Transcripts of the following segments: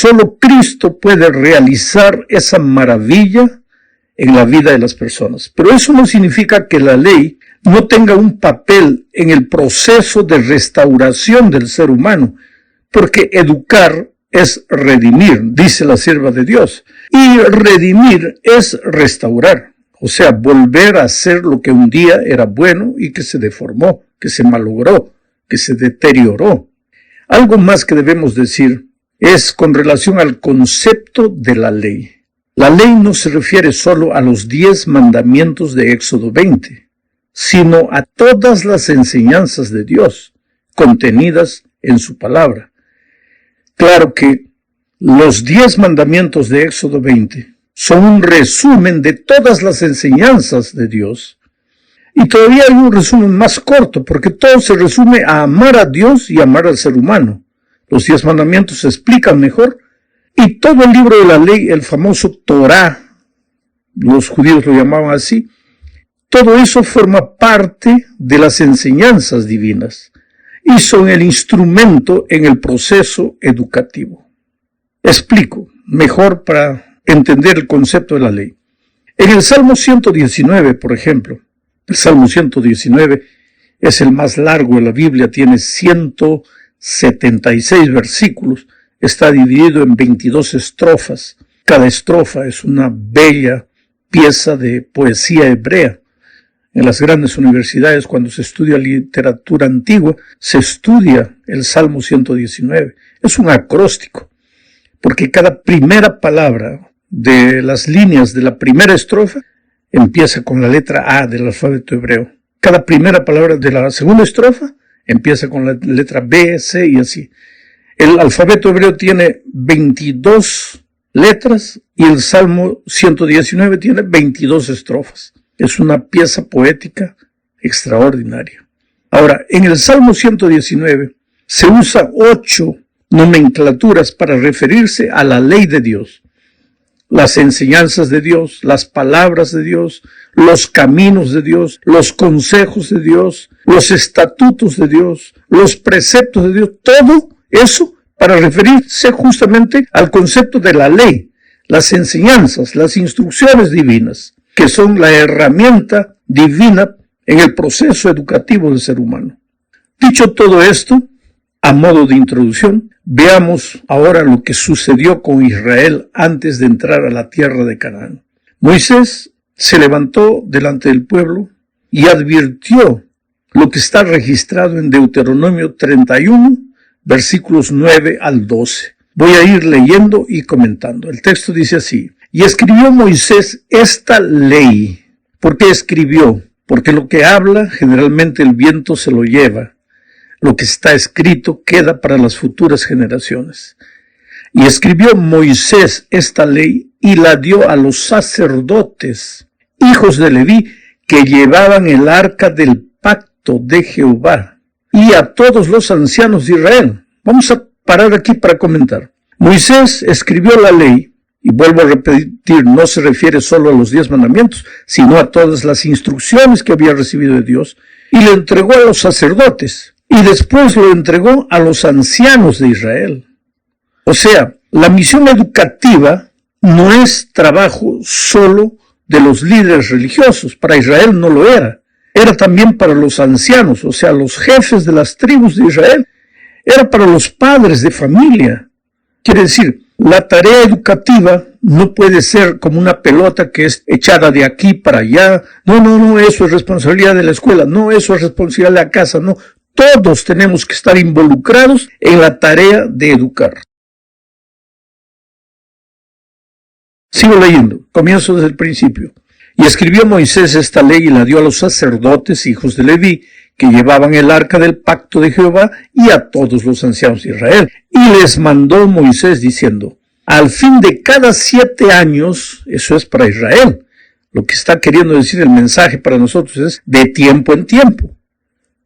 solo Cristo puede realizar esa maravilla en la vida de las personas. Pero eso no significa que la ley no tenga un papel en el proceso de restauración del ser humano, porque educar es redimir, dice la sierva de Dios, y redimir es restaurar, o sea, volver a hacer lo que un día era bueno y que se deformó, que se malogró, que se deterioró. Algo más que debemos decir es con relación al concepto de la ley. La ley no se refiere solo a los 10 mandamientos de Éxodo 20, sino a todas las enseñanzas de Dios contenidas en su palabra. Claro que los 10 mandamientos de Éxodo 20 son un resumen de todas las enseñanzas de Dios. Y todavía hay un resumen más corto, porque todo se resume a amar a Dios y amar al ser humano. Los 10 mandamientos se explican mejor, y todo el libro de la ley, el famoso Torá, los judíos lo llamaban así, todo eso forma parte de las enseñanzas divinas y son el instrumento en el proceso educativo. Explico mejor para entender el concepto de la ley. En el Salmo 119, por ejemplo, el Salmo 119 es el más largo de la Biblia, tiene 176 versículos, está dividido en 22 estrofas. Cada estrofa es una bella pieza de poesía hebrea. En las grandes universidades, cuando se estudia literatura antigua, se estudia el Salmo 119. Es un acróstico, porque cada primera palabra de las líneas de la primera estrofa empieza con la letra A del alfabeto hebreo. Cada primera palabra de la segunda estrofa empieza con la letra B, C y así. El alfabeto hebreo tiene 22 letras y el Salmo 119 tiene 22 estrofas. Es una pieza poética extraordinaria. Ahora, en el Salmo 119 se usa 8 nomenclaturas para referirse a la ley de Dios. Las enseñanzas de Dios, las palabras de Dios, los caminos de Dios, los consejos de Dios, los estatutos de Dios, los preceptos de Dios, todo eso para referirse justamente al concepto de la ley, las enseñanzas, las instrucciones divinas, que son la herramienta divina en el proceso educativo del ser humano. Dicho todo esto, a modo de introducción, veamos ahora lo que sucedió con Israel antes de entrar a la tierra de Canaán. Moisés se levantó delante del pueblo y advirtió lo que está registrado en Deuteronomio 31, versículos 9 al 12. Voy a ir leyendo y comentando. El texto dice así: y escribió Moisés esta ley. ¿Por qué escribió? Porque lo que habla generalmente el viento se lo lleva. Lo que está escrito queda para las futuras generaciones. Y escribió Moisés esta ley y la dio a los sacerdotes, hijos de Leví, que llevaban el arca del pacto de Jehová, y a todos los ancianos de Israel. Vamos a parar aquí para comentar. Moisés escribió la ley, y vuelvo a repetir, no se refiere solo a los 10 mandamientos, sino a todas las instrucciones que había recibido de Dios, y le entregó a los sacerdotes, y después lo entregó a los ancianos de Israel. O sea, la misión educativa no es trabajo solo de los líderes religiosos. Para Israel no lo era. Era también para los ancianos, o sea, los jefes de las tribus de Israel. Era para los padres de familia. Quiere decir, la tarea educativa no puede ser como una pelota que es echada de aquí para allá. No, eso es responsabilidad de la escuela. No, eso es responsabilidad de la casa. No, todos tenemos que estar involucrados en la tarea de educar. Sigo leyendo, comienzo desde el principio. Y escribió Moisés esta ley y la dio a los sacerdotes, hijos de Leví, que llevaban el arca del pacto de Jehová, y a todos los ancianos de Israel. Y les mandó Moisés diciendo: al fin de cada 7 años, eso es para Israel. Lo que está queriendo decir el mensaje para nosotros es de tiempo en tiempo.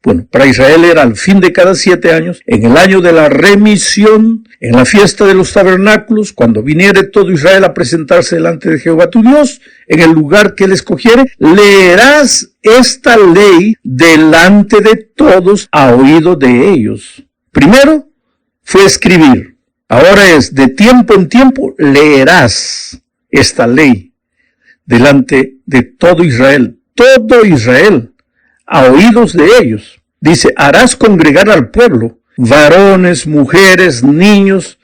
Bueno, para Israel era al fin de cada 7 años, en el año de la remisión, en la fiesta de los tabernáculos, cuando viniere todo Israel a presentarse delante de Jehová tu Dios, en el lugar que él escogiere, leerás esta ley delante de todos a oído de ellos. Primero fue escribir, Ahora es, de tiempo en tiempo leerás esta ley delante de todo Israel, a oídos de ellos. Dice, harás congregar al pueblo, varones, mujeres, niños,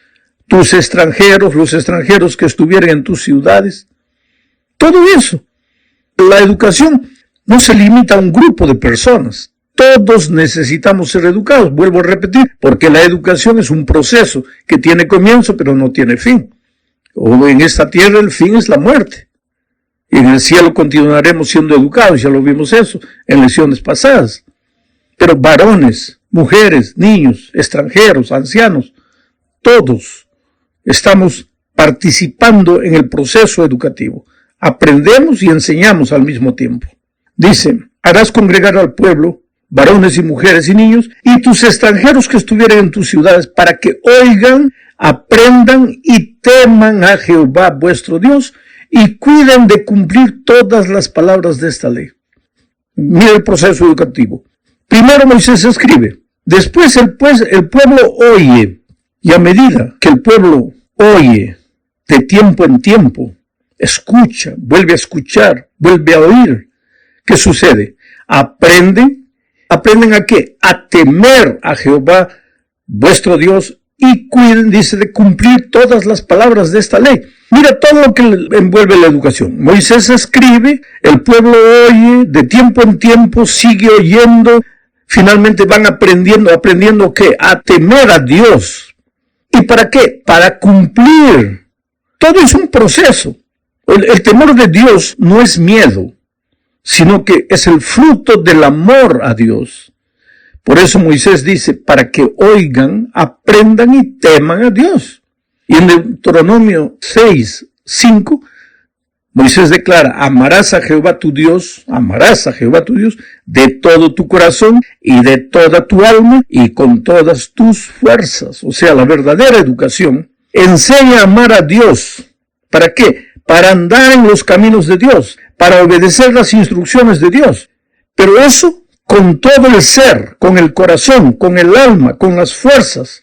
tus extranjeros, los extranjeros que estuvieran en tus ciudades. Todo eso. La educación no se limita a un grupo de personas. Todos necesitamos ser educados, vuelvo a repetir, porque la educación es un proceso que tiene comienzo pero no tiene fin. O en esta tierra el fin es la muerte. Y en el cielo continuaremos siendo educados, ya lo vimos eso en lecciones pasadas. Pero varones, mujeres, niños, extranjeros, ancianos, todos estamos participando en el proceso educativo. Aprendemos y enseñamos al mismo tiempo. Dice, harás congregar al pueblo, varones y mujeres y niños, y tus extranjeros que estuvieran en tus ciudades, para que oigan, aprendan y teman a Jehová vuestro Dios, y cuiden de cumplir todas las palabras de esta ley. Mira el proceso educativo. Primero Moisés escribe, después el pueblo oye, y a medida que el pueblo oye, de tiempo en tiempo, escucha, vuelve a escuchar, vuelve a oír, ¿qué sucede? ¿Aprenden a qué? A temer a Jehová vuestro Dios y cuiden, dice, de cumplir todas las palabras de esta ley. Mira todo lo que envuelve la educación. Moisés escribe, el pueblo oye, de tiempo en tiempo sigue oyendo, finalmente van aprendiendo ¿qué? A temer a Dios. ¿Y para qué? Para cumplir. Todo es un proceso. El temor de Dios no es miedo, sino que es el fruto del amor a Dios. Por eso Moisés dice, para que oigan, aprendan y teman a Dios. Y en Deuteronomio 6:5, Moisés declara, amarás a Jehová tu Dios de todo tu corazón y de toda tu alma y con todas tus fuerzas. O sea, la verdadera educación enseña a amar a Dios. ¿Para qué? Para andar en los caminos de Dios, para obedecer las instrucciones de Dios. Pero eso con todo el ser, con el corazón, con el alma, con las fuerzas.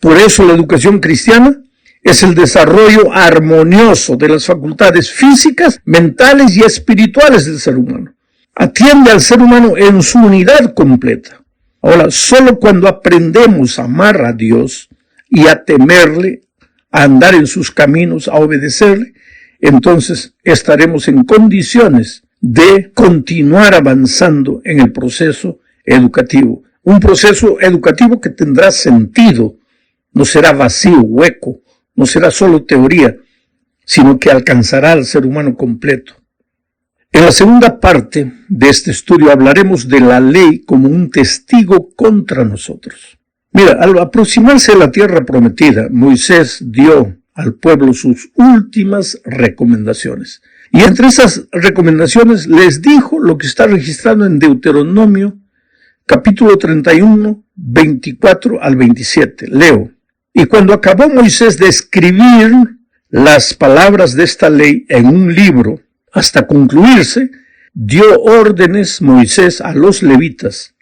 Por eso la educación cristiana es el desarrollo armonioso de las facultades físicas, mentales y espirituales del ser humano. Atiende al ser humano en su unidad completa. Ahora, solo cuando aprendemos a amar a Dios y a temerle, a andar en sus caminos, a obedecerle, entonces estaremos en condiciones de continuar avanzando en el proceso educativo. Un proceso educativo que tendrá sentido, no será vacío, hueco, no será solo teoría, sino que alcanzará al ser humano completo. En la segunda parte de este estudio hablaremos de la ley como un testigo contra nosotros. Mira, al aproximarse a la tierra prometida, Moisés dio al pueblo sus últimas recomendaciones. Y entre esas recomendaciones les dijo lo que está registrado en Deuteronomio, capítulo 31, 24 al 27. Leo. Y cuando acabó Moisés de escribir las palabras de esta ley en un libro, hasta concluirse, dio órdenes Moisés a los levitas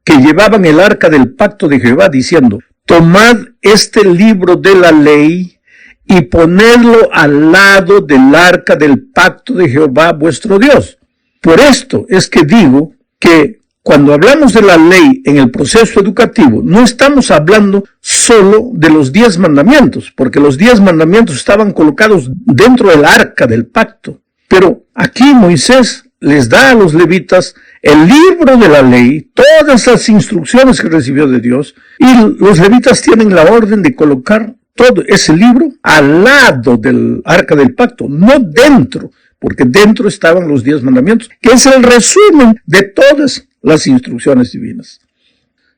que llevaban el arca del pacto de Jehová, diciendo, tomad este libro de la ley y ponedlo al lado del arca del pacto de Jehová vuestro Dios. Por esto es que digo que cuando hablamos de la ley en el proceso educativo, no estamos hablando solo de los 10 mandamientos, porque los 10 mandamientos estaban colocados dentro del arca del pacto. Pero aquí Moisés les da a los levitas el libro de la ley, todas las instrucciones que recibió de Dios, y los levitas tienen la orden de colocar todo ese libro al lado del arca del pacto, no dentro, porque dentro estaban los 10 mandamientos, que es el resumen de todas las instrucciones divinas.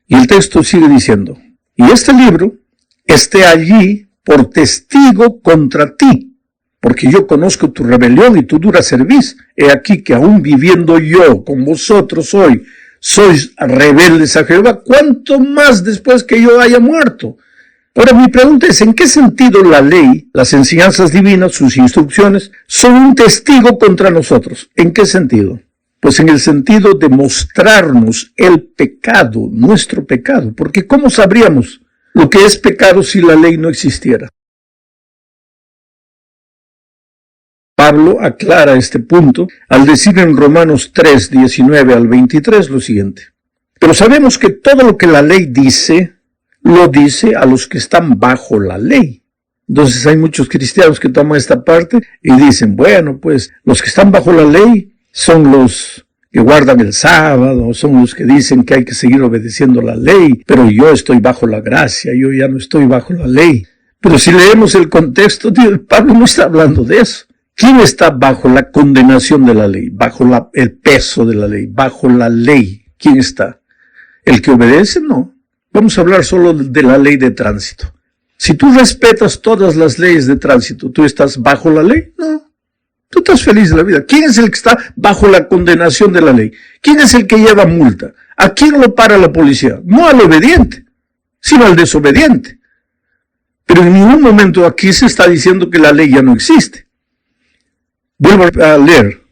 Y el texto sigue diciendo, y este libro esté allí por testigo contra ti, porque yo conozco tu rebelión y tu dura cerviz. He aquí que aún viviendo yo con vosotros hoy, sois rebeldes a Jehová, ¿cuánto más después que yo haya muerto? Ahora mi pregunta es, ¿en qué sentido la ley, las enseñanzas divinas, sus instrucciones, son un testigo contra nosotros? ¿En qué sentido? Pues en el sentido de mostrarnos el pecado, nuestro pecado, porque ¿cómo sabríamos lo que es pecado si la ley no existiera. Pablo aclara este punto al decir en Romanos 3, 19 al 23 lo siguiente. Pero sabemos que todo lo que la ley dice, lo dice a los que están bajo la ley. Entonces hay muchos cristianos que toman esta parte y dicen, bueno, pues los que están bajo la ley son los que guardan el sábado, son los que dicen que hay que seguir obedeciendo la ley, pero yo estoy bajo la gracia, yo ya no estoy bajo la ley. Pero si leemos el contexto, Pablo no está hablando de eso. ¿Quién está bajo la condenación de la ley, bajo el peso de la ley, bajo la ley? ¿Quién está? ¿El que obedece? No. Vamos a hablar solo de la ley de tránsito. Si tú respetas todas las leyes de tránsito, ¿tú estás bajo la ley? No. Tú estás feliz de la vida. ¿Quién es el que está bajo la condenación de la ley? ¿Quién es el que lleva multa? ¿A quién lo para la policía? No al obediente, sino al desobediente. Pero en ningún momento aquí se está diciendo que la ley ya no existe. Vuelvo a leer.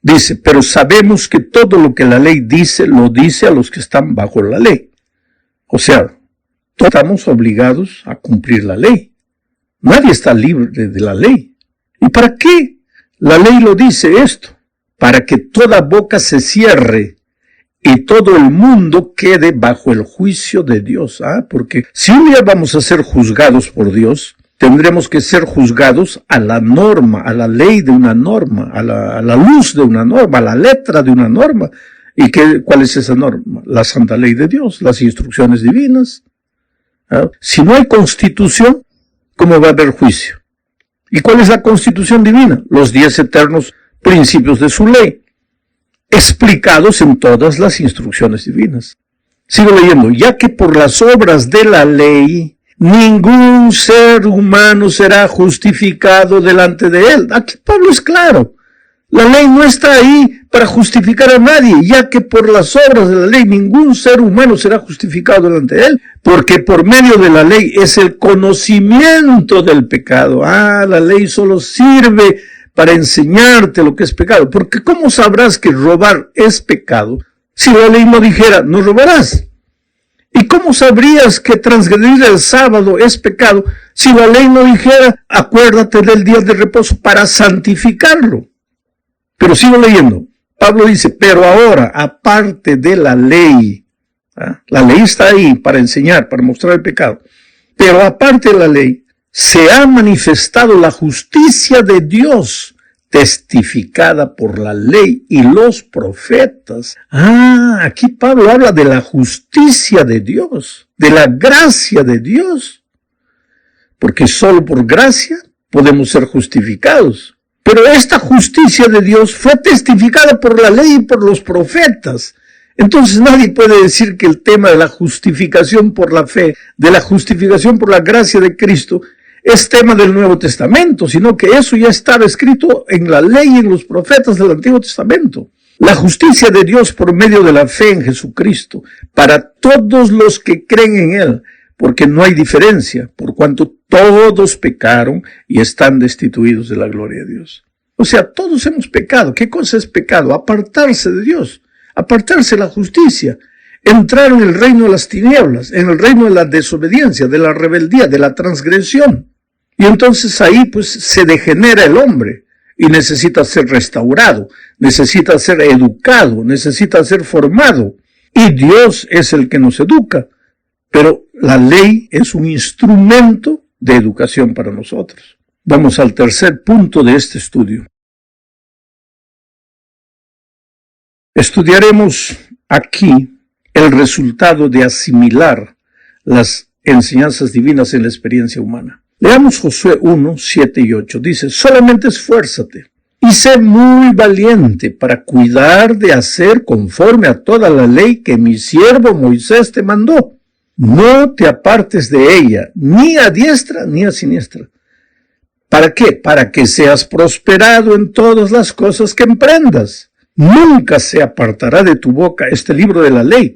Dice, pero sabemos que todo lo que la ley dice, lo dice a los que están bajo la ley. O sea, todos estamos obligados a cumplir la ley. Nadie está libre de la ley. ¿Y para qué la ley lo dice esto? Para que toda boca se cierre y todo el mundo quede bajo el juicio de Dios. Porque si un día vamos a ser juzgados por Dios, tendremos que ser juzgados a la norma, a la ley de una norma, a la luz de una norma, a la letra de una norma. ¿Y cuál es esa norma? La santa ley de Dios, las instrucciones divinas. Si no hay constitución, ¿cómo va a haber juicio? ¿Y cuál es la constitución divina? Los 10 eternos principios de su ley, explicados en todas las instrucciones divinas. Sigo leyendo. Ya que por las obras de la ley, ningún ser humano será justificado delante de él. Aquí Pablo es claro. La ley no está ahí para justificar a nadie, ya que por las obras de la ley ningún ser humano será justificado delante de él, porque por medio de la ley es el conocimiento del pecado. La ley solo sirve para enseñarte lo que es pecado, porque ¿cómo sabrás que robar es pecado si la ley no dijera, no robarás? ¿Y cómo sabrías que transgredir el sábado es pecado si la ley no dijera, acuérdate del día de reposo para santificarlo? Pero sigo leyendo. Pablo dice, pero ahora, aparte de la ley, la ley está ahí para enseñar, para mostrar el pecado, pero aparte de la ley, se ha manifestado la justicia de Dios, testificada por la ley y los profetas. Aquí Pablo habla de la justicia de Dios, de la gracia de Dios, porque solo por gracia podemos ser justificados. Pero esta justicia de Dios fue testificada por la ley y por los profetas. Entonces nadie puede decir que el tema de la justificación por la fe, de la justificación por la gracia de Cristo, es tema del Nuevo Testamento, sino que eso ya estaba escrito en la ley y en los profetas del Antiguo Testamento. La justicia de Dios por medio de la fe en Jesucristo, para todos los que creen en Él, porque no hay diferencia, por cuanto todos pecaron y están destituidos de la gloria de Dios. O sea, todos hemos pecado. ¿Qué cosa es pecado? Apartarse de Dios, apartarse de la justicia, entrar en el reino de las tinieblas, en el reino de la desobediencia, de la rebeldía, de la transgresión. Y entonces ahí pues se degenera el hombre y necesita ser restaurado, necesita ser educado, necesita ser formado. Y Dios es el que nos educa. Pero la ley es un instrumento de educación para nosotros. Vamos al tercer punto de este estudio. Estudiaremos aquí el resultado de asimilar las enseñanzas divinas en la experiencia humana. Leamos Josué 1, 7 y 8. Dice, solamente esfuérzate y sé muy valiente para cuidar de hacer conforme a toda la ley que mi siervo Moisés te mandó. No te apartes de ella, ni a diestra ni a siniestra. ¿Para qué? Para que seas prosperado en todas las cosas que emprendas. Nunca se apartará de tu boca este libro de la ley,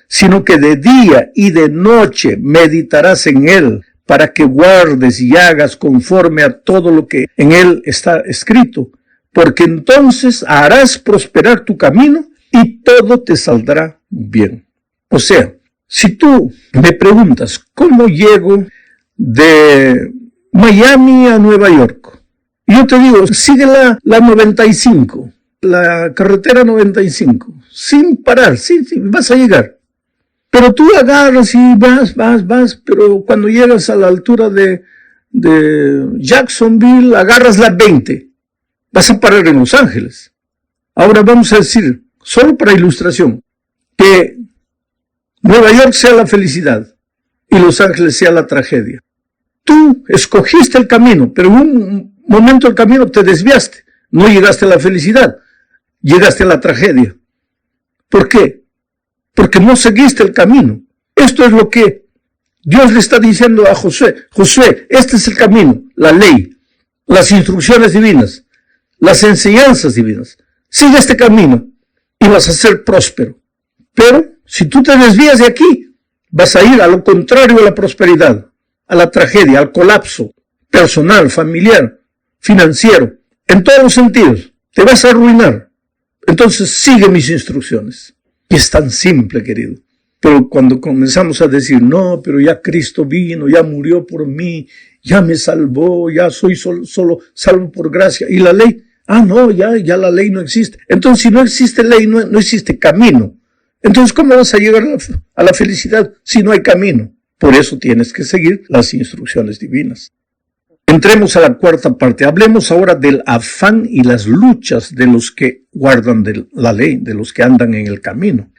sino que de día y de noche meditarás en él, para que guardes y hagas conforme a todo lo que en él está escrito, porque entonces harás prosperar tu camino y todo te saldrá bien. O sea, Si tú me preguntas cómo llego de Miami a Nueva York, yo te digo, sigue la 95, la carretera 95, sin parar, sí, vas a llegar. Pero tú agarras y vas, pero cuando llegas a la altura de Jacksonville, agarras la 20, vas a parar en Los Ángeles. Ahora vamos a decir, solo para ilustración, que Nueva York sea la felicidad y Los Ángeles sea la tragedia. Tú escogiste el camino, pero en un momento del camino te desviaste. No llegaste a la felicidad, llegaste a la tragedia. ¿Por qué? Porque no seguiste el camino. Esto es lo que Dios le está diciendo a Josué. Josué, este es el camino, la ley, las instrucciones divinas, las enseñanzas divinas. Sigue este camino y vas a ser próspero. Pero si tú te desvías de aquí, vas a ir a lo contrario a la prosperidad, a la tragedia, al colapso personal, familiar, financiero, en todos los sentidos. Te vas a arruinar. Entonces sigue mis instrucciones. Y es tan simple, querido. Pero cuando comenzamos a decir, no, pero ya Cristo vino, ya murió por mí, ya me salvó, ya soy solo salvo por gracia. ¿Y la ley? No, ya la ley no existe. Entonces, si no existe ley, no existe camino. Entonces, ¿cómo vas a llegar a la felicidad si no hay camino? Por eso tienes que seguir las instrucciones divinas. Entremos a la cuarta parte. Hablemos ahora del afán y las luchas de los que guardan de la ley, de los que andan en el camino.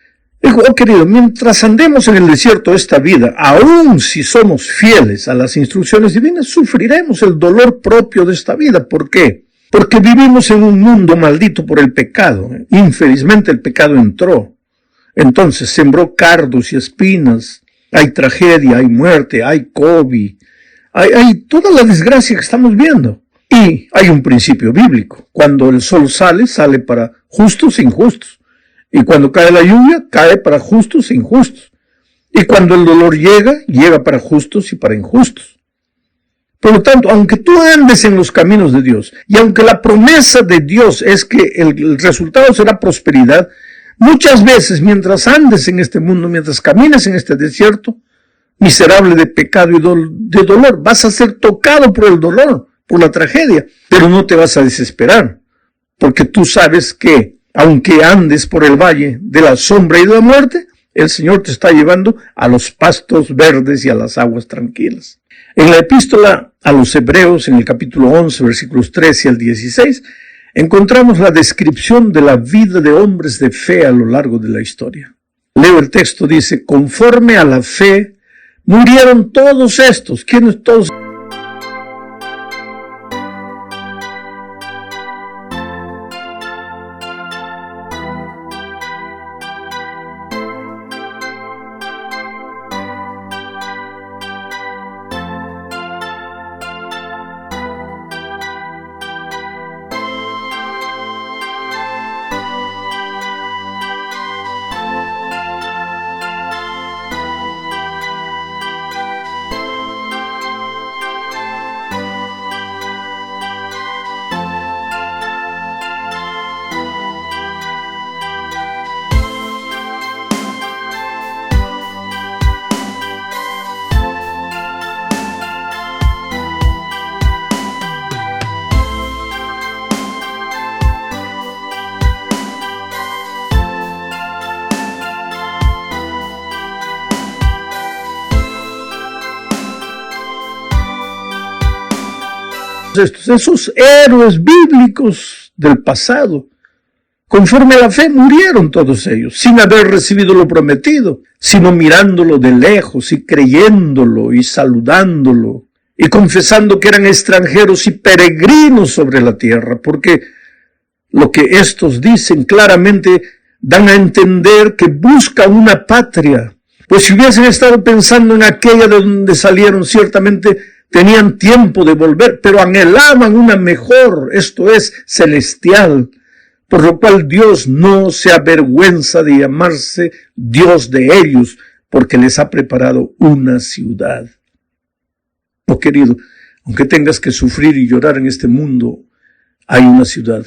Dijo, querido, mientras andemos en el desierto de esta vida, aun si somos fieles a las instrucciones divinas, sufriremos el dolor propio de esta vida. ¿Por qué? Porque vivimos en un mundo maldito por el pecado. Infelizmente el pecado entró. Entonces sembró cardos y espinas. Hay tragedia, hay muerte, hay COVID. Hay toda la desgracia que estamos viendo. Y hay un principio bíblico. Cuando el sol sale para justos e injustos. Y cuando cae la lluvia, cae para justos e injustos. Y cuando el dolor llega para justos y para injustos. Por lo tanto, aunque tú andes en los caminos de Dios, y aunque la promesa de Dios es que el resultado será prosperidad, muchas veces mientras andes en este mundo, mientras camines en este desierto, miserable de pecado y de dolor, vas a ser tocado por el dolor, por la tragedia, pero no te vas a desesperar, porque tú sabes que, aunque andes por el valle de la sombra y de la muerte, el Señor te está llevando a los pastos verdes y a las aguas tranquilas. En la epístola a los Hebreos, en el capítulo 11, versículos 13 al 16, encontramos la descripción de la vida de hombres de fe a lo largo de la historia. Leo el texto, dice, conforme a la fe, murieron todos estos. ¿Quiénes todos? Esos héroes bíblicos del pasado, conforme a la fe murieron todos ellos, sin haber recibido lo prometido, sino mirándolo de lejos y creyéndolo y saludándolo y confesando que eran extranjeros y peregrinos sobre la tierra, porque lo que estos dicen claramente dan a entender que buscan una patria, pues si hubiesen estado pensando en aquella de donde salieron, ciertamente tenían tiempo de volver, pero anhelaban una mejor, esto es, celestial, por lo cual Dios no se avergüenza de llamarse Dios de ellos, porque les ha preparado una ciudad. Oh, querido, aunque tengas que sufrir y llorar en este mundo, hay una ciudad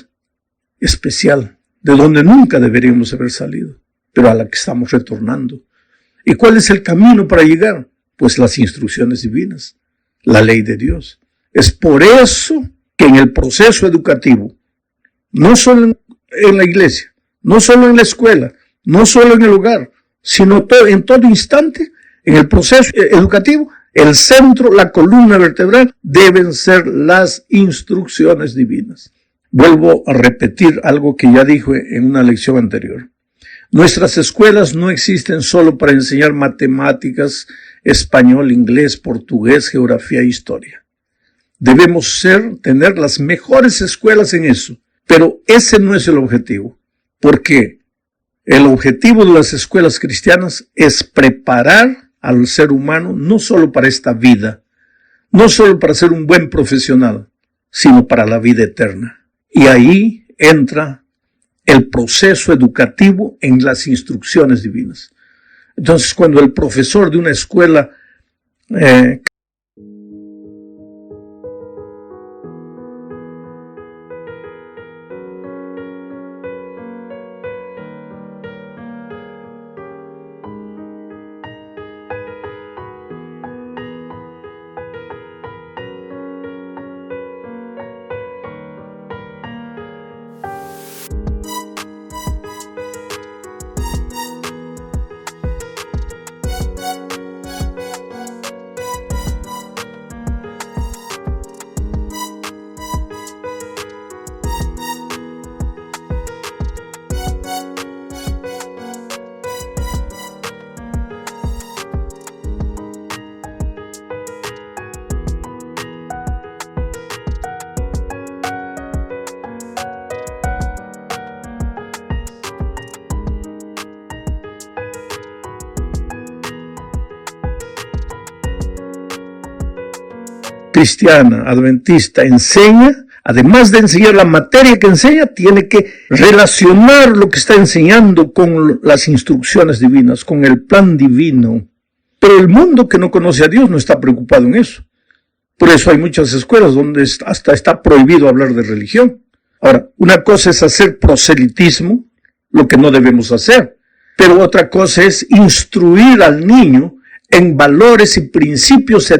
especial, de donde nunca deberíamos haber salido, pero a la que estamos retornando. ¿Y cuál es el camino para llegar? Pues las instrucciones divinas, la ley de Dios. Es por eso que en el proceso educativo, no solo en la iglesia, no solo en la escuela, no solo en el hogar, sino en todo instante, en el proceso educativo, el centro, la columna vertebral, deben ser las instrucciones divinas. Vuelvo a repetir algo que ya dije en una lección anterior. Nuestras escuelas no existen solo para enseñar matemáticas, español, inglés, portugués, geografía e historia. Debemos tener las mejores escuelas en eso, pero ese no es el objetivo, porque el objetivo de las escuelas cristianas es preparar al ser humano no solo para esta vida, no solo para ser un buen profesional, sino para la vida eterna. Y ahí entra el proceso educativo en las instrucciones divinas. Entonces, cuando el profesor de una escuela cristiana, adventista, enseña, además de enseñar la materia que enseña, tiene que relacionar lo que está enseñando con las instrucciones divinas, con el plan divino. Pero el mundo que no conoce a Dios no está preocupado en eso. Por eso hay muchas escuelas donde hasta está prohibido hablar de religión. Ahora, una cosa es hacer proselitismo, lo que no debemos hacer, pero otra cosa es instruir al niño en valores y principios